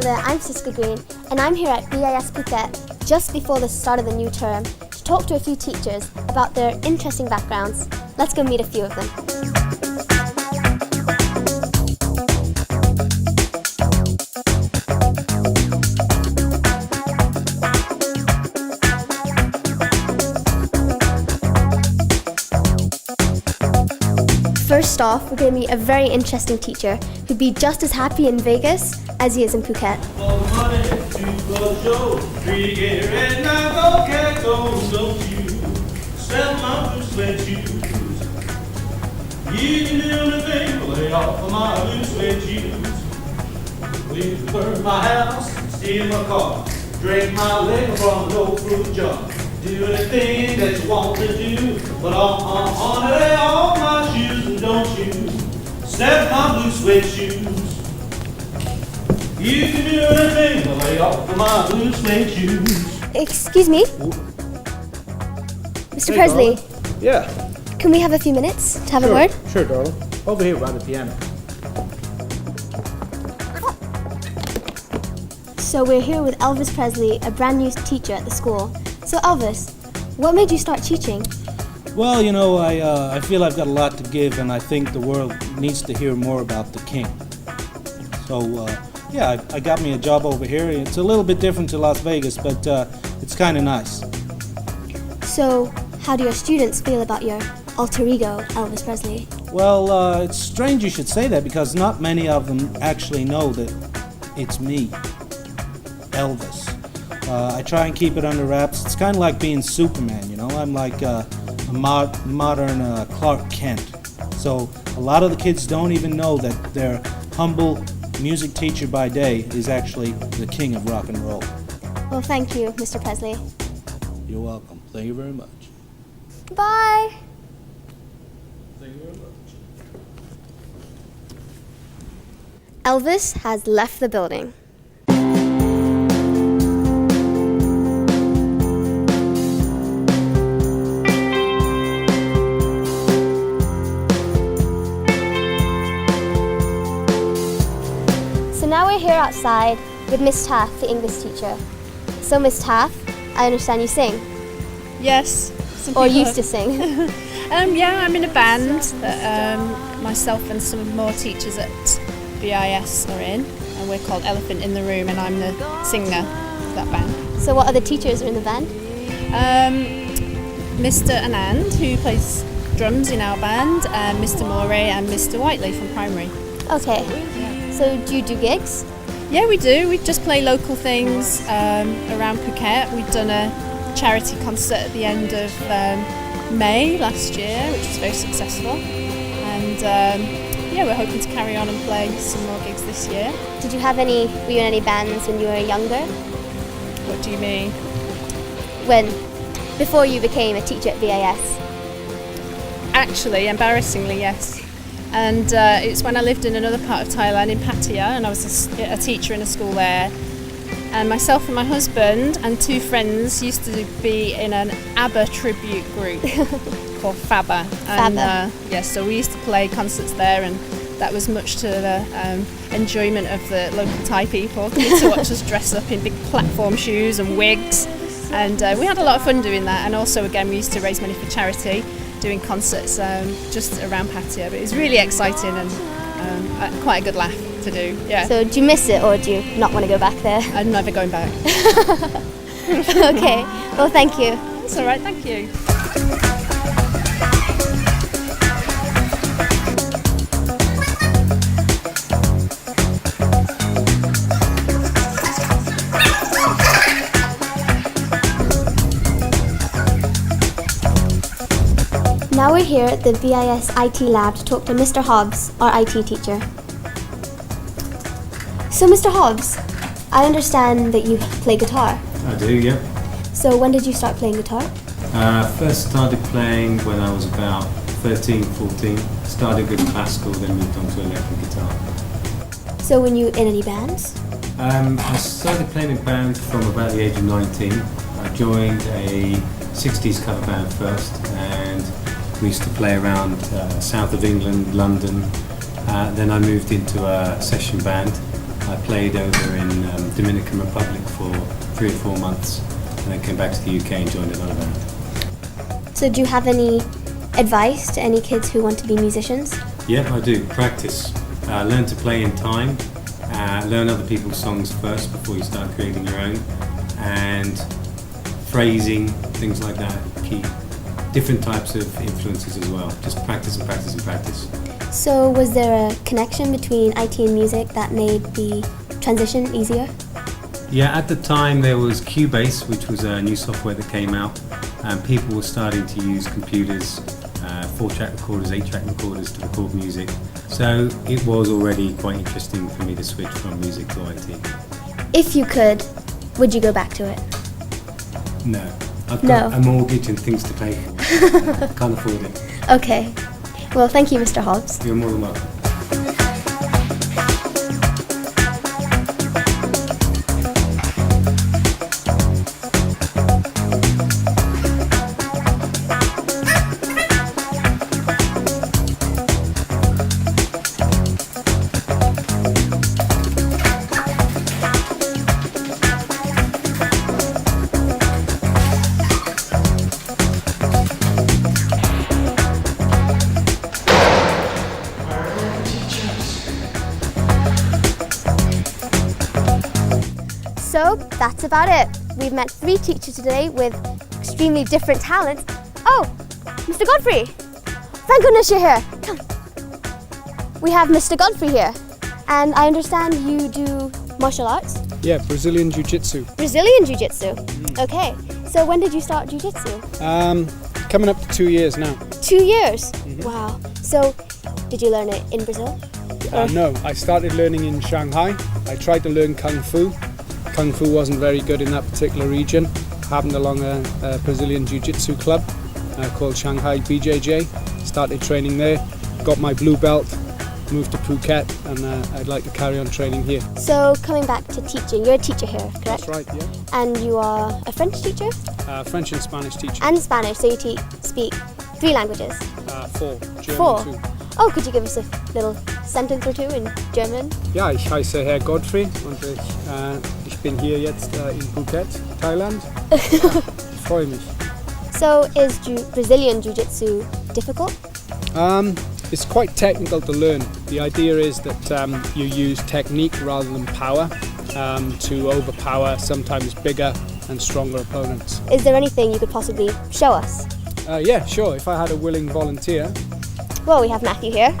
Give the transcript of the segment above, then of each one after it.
there, I'm Fransiska Green, and I'm here at BIS Phuket just before the start of the new term to talk to a few teachers about their interesting backgrounds. Let's go meet a few of them. First off, we're going to meet a very interesting teacher who'd be just as happy in Vegas as he is in Phuket. You can do anything, lay off of my loose suede shoes. Please burn my house, steal my car, drink my liquor from the old fruit jar. Do anything that you want to do, but on it, lay off my shoes and don't you step my blue suede shoes. You can do anything, but lay off of my blue suede shoes. Excuse me? Mr. Presley? Darling. Yeah. Can we have a few minutes to have a word? Sure, darling. Over here by the piano. So we're here with Elvis Presley, a brand new teacher at the school. So Elvis, what made you start teaching? Well, you know, I feel I've got a lot to give, and I think the world needs to hear more about the King. So, yeah, I got me a job over here. It's a little bit different to Las Vegas, but it's kind of nice. So, how do your students feel about your alter ego, Elvis Presley? Well, it's strange you should say that because not many of them actually know that it's me, Elvis. I try and keep it under wraps. It's kind of like being Superman, you know? I'm like a modern Clark Kent. So a lot of the kids don't even know that their humble music teacher by day is actually the king of rock and roll. Well, thank you, Mr. Presley. You're welcome. Thank you very much. Bye! Thank you very much. Elvis has left the building. So now we're here outside with Miss Taff, the English teacher. So Miss Taff, I understand you sing? Yes. Or used to sing? Yeah, I'm in a band that myself and some more teachers at BIS are in, and we're called Elephant in the Room, and I'm the singer of that band. So what other teachers are in the band? Mr. Anand, who plays drums in our band, Mr. Morey and Mr. Whiteley from primary. Okay. So do you do gigs? Yeah, we do. We just play local things around Phuket. We've done a charity concert at the end of May last year, which was very successful, and yeah, we're hoping to carry on and play some more gigs this year. Were you in any bands when you were younger? What do you mean? Before you became a teacher at BIS? Actually, embarrassingly, yes. And it's when I lived in another part of Thailand, in Pattaya, and I was a teacher in a school there. And myself and my husband and two friends used to be in an ABBA tribute group called FABBA. And yes, so we used to play concerts there, and that was much to the enjoyment of the local Thai people. They used to watch us dress up in big platform shoes and wigs, and we had a lot of fun doing that. And also, again, we used to raise money for charity, doing concerts just around Pattaya. But it was really exciting and quite a good laugh to do. Yeah. So do you miss it, or do you not want to go back there? I'm never going back. Okay, well, thank you. That's all right, thank you. Now we're here at the BIS IT lab to talk to Mr. Hobbs, our IT teacher. So Mr. Hobbs, I understand that you play guitar. I do, yeah. So when did you start playing guitar? First started playing when I was about 13, 14. Started with classical, then moved on to electric guitar. So were you in any bands? I started playing in bands from about the age of 19. I joined a 60s cover band first, and we used to play around south of England, London. Then I moved into a session band. I played over in Dominican Republic for 3 or 4 months, and then came back to the UK and joined another band. So do you have any advice to any kids who want to be musicians? Yeah, I do. Practice. Learn to play in time. Learn other people's songs first before you start creating your own. And phrasing, things like that. Key. Different types of influences as well. Just practice and practice and practice. So was there a connection between IT and music that made the transition easier? Yeah, at the time there was Cubase, which was a new software that came out, and people were starting to use computers, 4-track recorders, 8-track recorders to record music. So it was already quite interesting for me to switch from music to IT. If you could, would you go back to it? No. I've got a mortgage and things to pay. Can't afford it. Okay. Well, thank you, Mr. Hobbs. You're more than welcome. So that's about it. We've met 3 teachers today with extremely different talents. Oh, Mr. Godfrey! Thank goodness you're here. Come. We have Mr. Godfrey here, and I understand you do martial arts? Yeah, Brazilian Jiu-Jitsu. Brazilian Jiu-Jitsu. Okay, so when did you start Jiu-Jitsu? Coming up to 2 years now. 2 years? Wow. So, did you learn it in Brazil? No, I started learning in Shanghai. I tried to learn Kung Fu. Kung Fu wasn't very good in that particular region. Happened along a Brazilian Jiu-Jitsu club called Shanghai BJJ. Started training there, got my blue belt, moved to Phuket, and I'd like to carry on training here. So, coming back to teaching, you're a teacher here, correct? That's right, yeah. And you are a French teacher? French and Spanish teacher. And Spanish, so you speak 3 languages? 4. German 4? too. Oh, could you give us a little sentence or 2 in German? Ja, ich heiße Herr Godfrey und ich bin hier jetzt in Phuket, Thailand. Ja, ich freue mich. So, is Brazilian Jiu-Jitsu difficult? It's quite technical to learn. The idea is that you use technique rather than power to overpower sometimes bigger and stronger opponents. Is there anything you could possibly show us? Yeah, sure, if I had a willing volunteer. Well, we have Matthew here.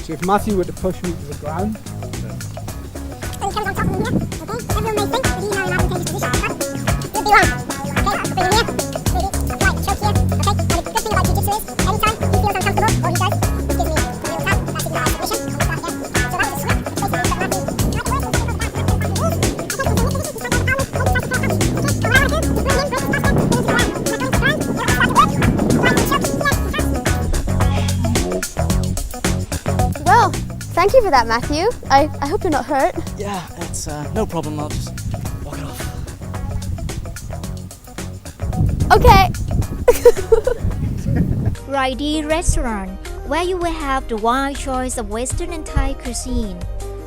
So if Matthew were to push me to the ground. So he comes on top of me here, okay? Everyone may think that he's not allowed to take his position, but you'd be wrong. Okay, I'll bring him here, maybe apply a choke here, okay? And the good thing about Jiu-Jitsu is, anytime he feels uncomfortable, all he does is gives me a little tap, that signifies submission, and we start again. So that was a switch, which basically put Matthew right away, so he goes back, okay? So what I would do, he's trying to pound me, okay? So what I would do is bring him, break his posture, bring him to the ground. When I bring him to the ground, you know, I start to work, apply the choke, Well, thank you for that, Matthew. I hope you're not hurt. Yeah, it's no problem. I'll just walk it off. Okay. Ridey Restaurant, where you will have the wide choice of Western and Thai cuisine.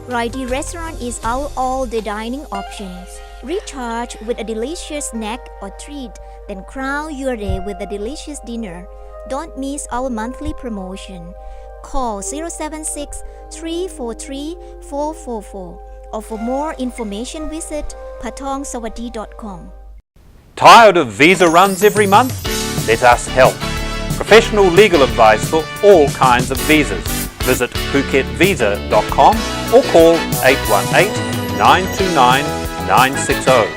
Ridey Restaurant is our all-day dining options. Recharge with a delicious snack or treat, then crown your day with a delicious dinner. Don't miss our monthly promotion. Call 076 343 444 or for more information visit patongsawadi.com. Tired of visa runs every month? Let us help. Professional legal advice for all kinds of visas. Visit PhuketVisa.com or call 818-929-960.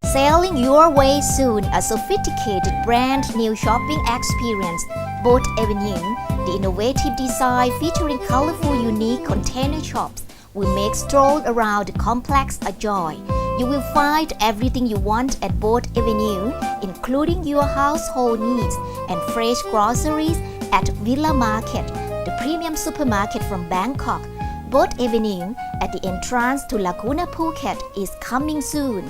Sailing your way soon, a sophisticated brand new shopping experience. Boat Avenue, the innovative design featuring colorful, unique container shops will make stroll around the complex a joy. You will find everything you want at Boat Avenue, including your household needs and fresh groceries at Villa Market, the premium supermarket from Bangkok. Boat Avenue at the entrance to Laguna Phuket is coming soon.